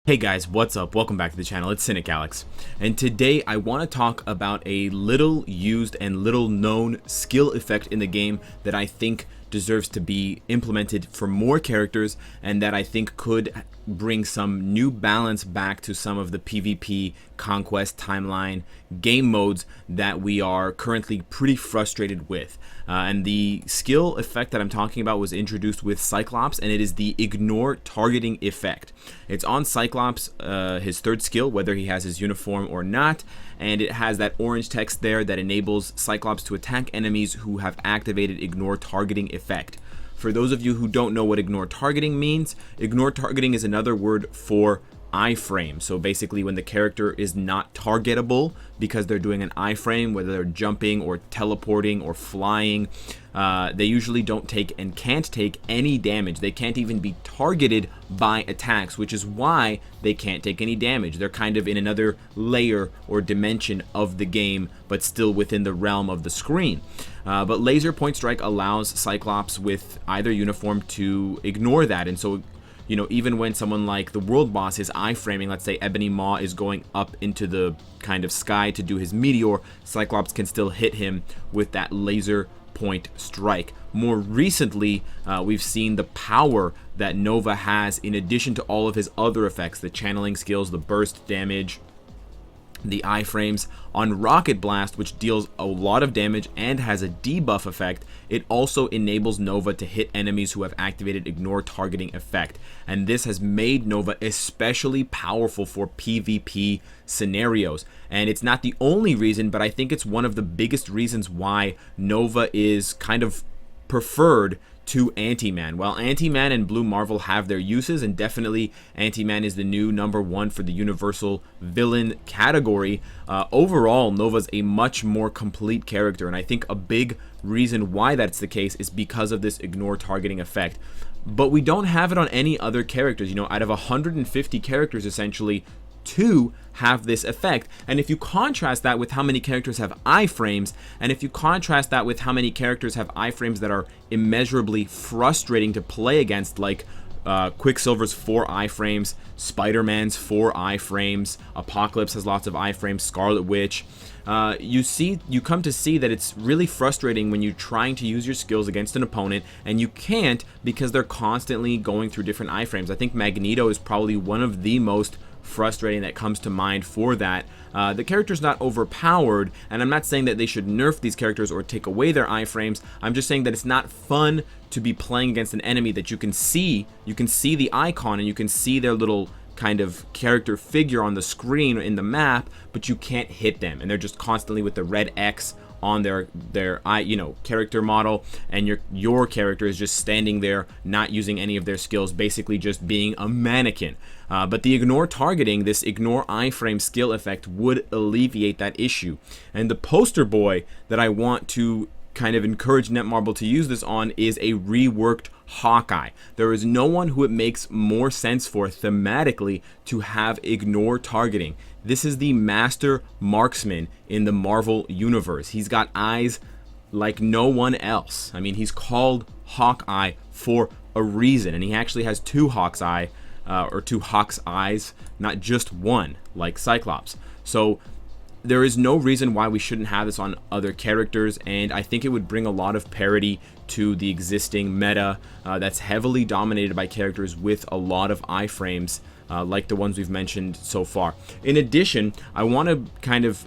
Hey guys, what's up? Welcome back to the channel. It's Cynicalex, and today I want to talk about a little used and little known skill effect in the game that I think deserves to be implemented for more characters, and that I think could bring some new balance back to some of the PvP, conquest, timeline game modes that we are currently pretty frustrated with. And the skill effect that I'm talking about was introduced with Cyclops, and it is the ignore targeting effect. It's on Cyclops, his third skill, whether he has his uniform or not, and it has that orange text there that enables Cyclops to attack enemies who have activated ignore targeting effect. For those of you who don't know what ignore targeting means, ignore targeting is another word for iframe. So basically when the character is not targetable because they're doing an iframe, whether they're jumping or teleporting or flying, they usually don't take and can't take any damage. They can't even be targeted by attacks, which is why they can't take any damage. They're kind of in another layer or dimension of the game, but still within the realm of the screen. But laser point strike allows Cyclops with either uniform to ignore that, and so even when someone like the world boss is iframing, let's say Ebony Maw is going up into the kind of sky to do his meteor, Cyclops can still hit him with that laser point strike. More recently, we've seen the power that Nova has in addition to all of his other effects, the channeling skills, the burst damage, the iframes. On Rocket Blast, which deals a lot of damage and has a debuff effect, it also enables Nova to hit enemies who have activated ignore targeting effect, and this has made Nova especially powerful for PvP scenarios. And it's not the only reason, but I think it's one of the biggest reasons why Nova is kind of preferred to Ant-Man. While Ant-Man and Blue Marvel have their uses, and definitely Ant-Man is the new #1 for the Universal Villain category, overall Nova's a much more complete character, and I think a big reason why that's the case is because of this ignore targeting effect. But we don't have it on any other characters. Out of 150 characters, essentially 2 have this effect. And if you contrast that with how many characters have iframes, and if you contrast that with how many characters have iframes that are immeasurably frustrating to play against, like Quicksilver's 4 iframes, Spider-Man's 4 iframes, Apocalypse has lots of iframes, Scarlet Witch, you come to see that it's really frustrating when you're trying to use your skills against an opponent and you can't because they're constantly going through different iframes. I think Magneto is probably one of the most frustrating that comes to mind for that. The character's not overpowered, and I'm not saying that they should nerf these characters or take away their iframes. I'm just saying that it's not fun to be playing against an enemy that you can see the icon and you can see their little kind of character figure on the screen or in the map, but you can't hit them, and they're just constantly with the red X on their character model, and your character is just standing there not using any of their skills, basically just being a mannequin. But the ignore targeting, this ignore iframe skill effect, would alleviate that issue. And the poster boy that I want to kind of encourage Netmarble to use this on is a reworked Hawkeye. There is no one who it makes more sense for thematically to have ignore targeting. This is the master marksman in the Marvel universe. He's got eyes like no one else. I mean, he's called Hawkeye for a reason, and he actually has 2 Hawk's eyes, not just one like Cyclops. So there is no reason why we shouldn't have this on other characters, and I think it would bring a lot of parity to the existing meta that's heavily dominated by characters with a lot of iframes, like the ones we've mentioned so far. In addition, I want to kind of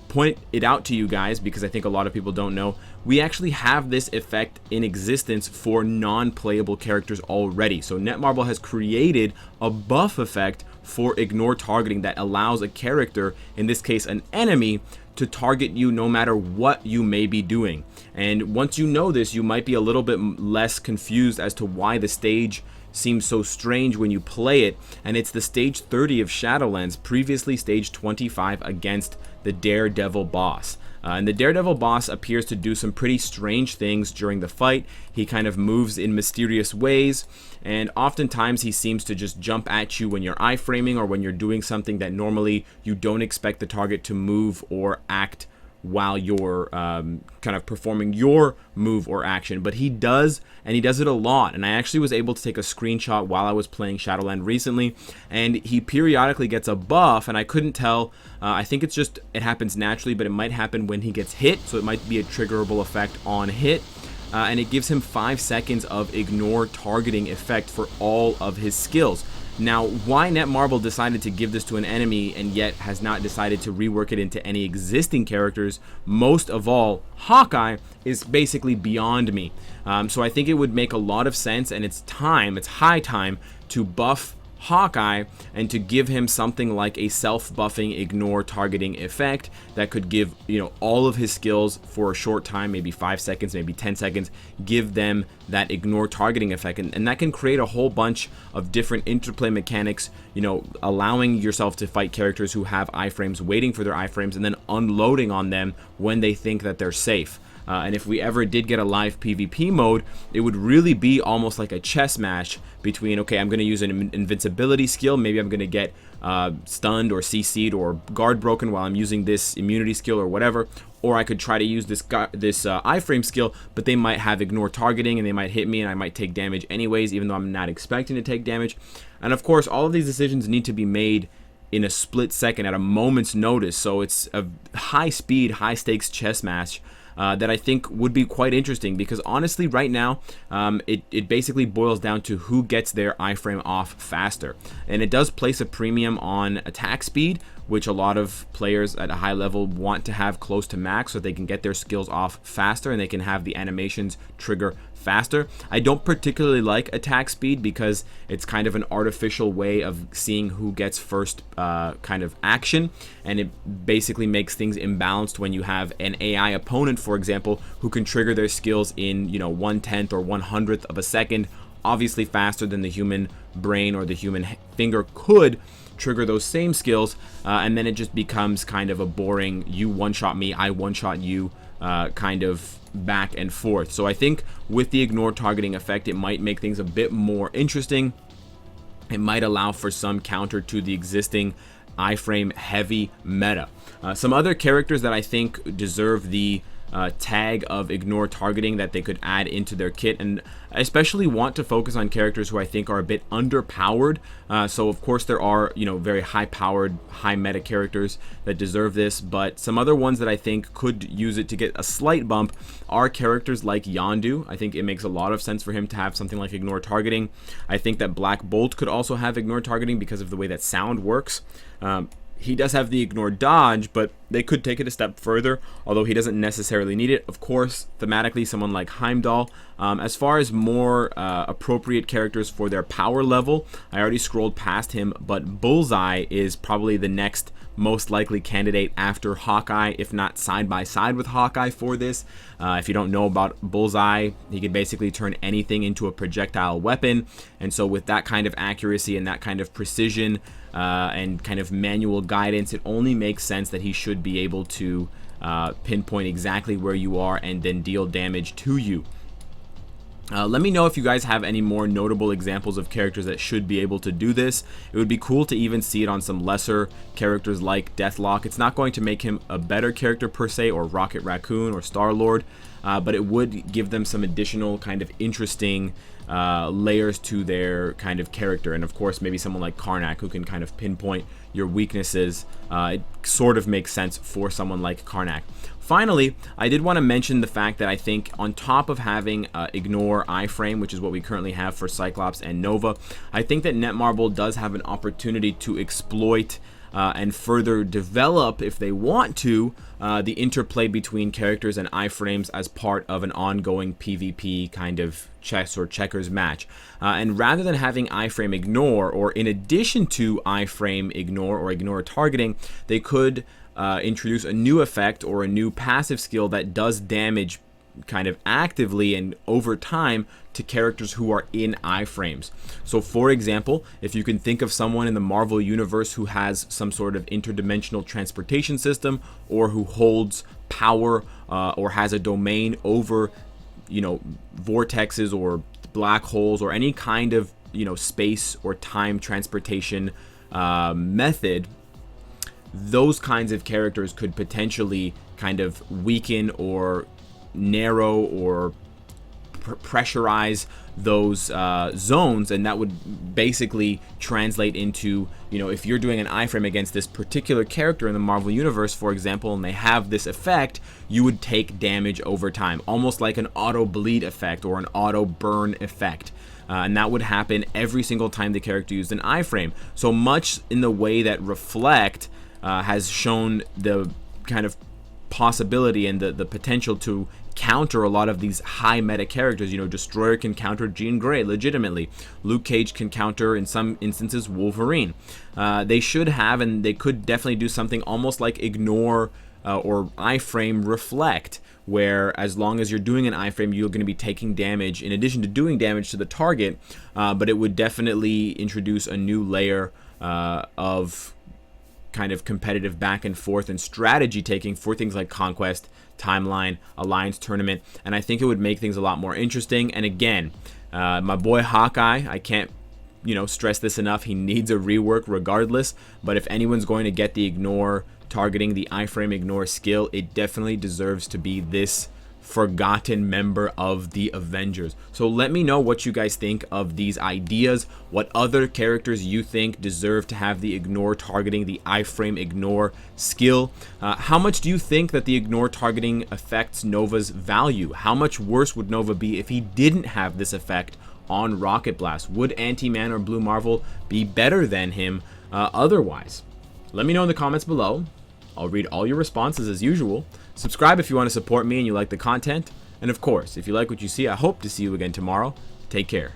point it out to you guys because I think a lot of people don't know. We actually have this effect in existence for non-playable characters already. So Netmarble has created a buff effect for ignore targeting that allows a character, in this case an enemy, to target you no matter what you may be doing. And once you know this, you might be a little bit less confused as to why the stage seems so strange when you play it. And it's the stage 30 of Shadowlands, previously stage 25 against the Daredevil boss. And the Daredevil boss appears to do some pretty strange things during the fight. He kind of moves in mysterious ways, and oftentimes he seems to just jump at you when you're iframing or when you're doing something that normally you don't expect the target to move or act while you're kind of performing your move or action. But he does, and he does it a lot. And I actually was able to take a screenshot while I was playing Shadowland recently, and he periodically gets a buff, and I couldn't tell. I think it's just, it happens naturally, but it might happen when he gets hit, so it might be a triggerable effect on hit. And it gives him 5 seconds of ignore targeting effect for all of his skills. Now, why Netmarble decided to give this to an enemy and yet has not decided to rework it into any existing characters, most of all Hawkeye, is basically beyond me. So I think it would make a lot of sense, and it's high time to buff Hawkeye and to give him something like a self-buffing ignore targeting effect that could give, all of his skills for a short time, maybe 5 seconds, maybe 10 seconds, give them that ignore targeting effect, and that can create a whole bunch of different interplay mechanics, allowing yourself to fight characters who have iframes, waiting for their iframes, and then unloading on them when they think that they're safe. And if we ever did get a live PvP mode, it would really be almost like a chess match between, okay, I'm going to use an invincibility skill, maybe I'm going to get stunned or CC'd or guard broken while I'm using this immunity skill or whatever, or I could try to use this iframe skill, but they might have ignore targeting and they might hit me and I might take damage anyways, even though I'm not expecting to take damage. And of course, all of these decisions need to be made in a split second at a moment's notice, so it's a high speed, high stakes chess match that I think would be quite interesting, because honestly right now it basically boils down to who gets their iframe off faster, and it does place a premium on attack speed, which a lot of players at a high level want to have close to max so they can get their skills off faster and they can have the animations trigger faster. I don't particularly like attack speed because it's kind of an artificial way of seeing who gets first kind of action, and it basically makes things imbalanced when you have an AI opponent, for example, who can trigger their skills in 1/10 or 1/100th of a second, obviously faster than the human brain or the human finger could trigger those same skills, and then it just becomes kind of a boring you one-shot me, I one-shot you kind of back and forth. So I think with the ignore targeting effect, it might make things a bit more interesting. It might allow for some counter to the existing iframe heavy meta. Some other characters that I think deserve the tag of ignore targeting that they could add into their kit, and I especially want to focus on characters who I think are a bit underpowered. So of course there are very high powered, high meta characters that deserve this, but some other ones that I think could use it to get a slight bump are characters like Yondu. I think it makes a lot of sense for him to have something like ignore targeting. I think that Black Bolt could also have ignore targeting because of the way that sound works. He does have the ignore dodge, but they could take it a step further, although he doesn't necessarily need it. Of course, thematically, someone like Heimdall. As far as more appropriate characters for their power level, I already scrolled past him, but Bullseye is probably the next most likely candidate after Hawkeye, if not side by side with Hawkeye for this. If you don't know about Bullseye, he could basically turn anything into a projectile weapon, and so with that kind of accuracy and that kind of precision and kind of manual guidance, it only makes sense that he should be able to pinpoint exactly where you are and then deal damage to you. Let me know if you guys have any more notable examples of characters that should be able to do this. It would be cool to even see it on some lesser characters like Deathlock. It's not going to make him a better character per se, or Rocket Raccoon or Star-Lord, but it would give them some additional kind of interesting layers to their kind of character. And of course, maybe someone like Karnak, who can kind of pinpoint your weaknesses. It sort of makes sense for someone like Karnak. Finally, I did want to mention the fact that I think on top of having ignore iframe, which is what we currently have for Cyclops and Nova, I think that Netmarble does have an opportunity to exploit and further develop, if they want to, the interplay between characters and iframes as part of an ongoing PvP kind of chess or checkers match. And rather than having iframe ignore, or in addition to iframe ignore or ignore targeting, they could introduce a new effect or a new passive skill that does damage kind of actively and over time to characters who are in iframes. So for example, if you can think of someone in the Marvel universe who has some sort of interdimensional transportation system, or who holds power or has a domain over vortexes or black holes or any kind of space or time transportation method, those kinds of characters could potentially kind of weaken or narrow or pressurize those zones, and that would basically translate into, you know, if you're doing an iframe against this particular character in the Marvel Universe, for example, and they have this effect, you would take damage over time, almost like an auto bleed effect or an auto burn effect. And that would happen every single time the character used an iframe. So much in the way that Reflect has shown the kind of possibility and the potential to counter a lot of these high meta characters. You know, Destroyer can counter Jean Grey legitimately. Luke Cage can counter, in some instances, Wolverine. They should have, and they could definitely do something almost like Ignore or iframe Reflect, where as long as you're doing an iframe, you're going to be taking damage in addition to doing damage to the target, but it would definitely introduce a new layer of kind of competitive back and forth and strategy taking for things like Conquest, Timeline, Alliance Tournament, and I think it would make things a lot more interesting. And again, my boy Hawkeye, I can't, you know, stress this enough, he needs a rework regardless, but if anyone's going to get the Ignore targeting, the iframe Ignore skill, it definitely deserves to be this forgotten member of the Avengers. So let me know what you guys think of these ideas, what other characters you think deserve to have the Ignore targeting, the iframe Ignore skill. How much do you think that the Ignore targeting affects Nova's value? How much worse would Nova be if he didn't have this effect on Rocket Blast? Would Ant-Man or Blue Marvel be better than him otherwise? Let me know in the comments below. I'll read all your responses as usual. Subscribe if you want to support me and you like the content. And of course, if you like what you see, I hope to see you again tomorrow. Take care.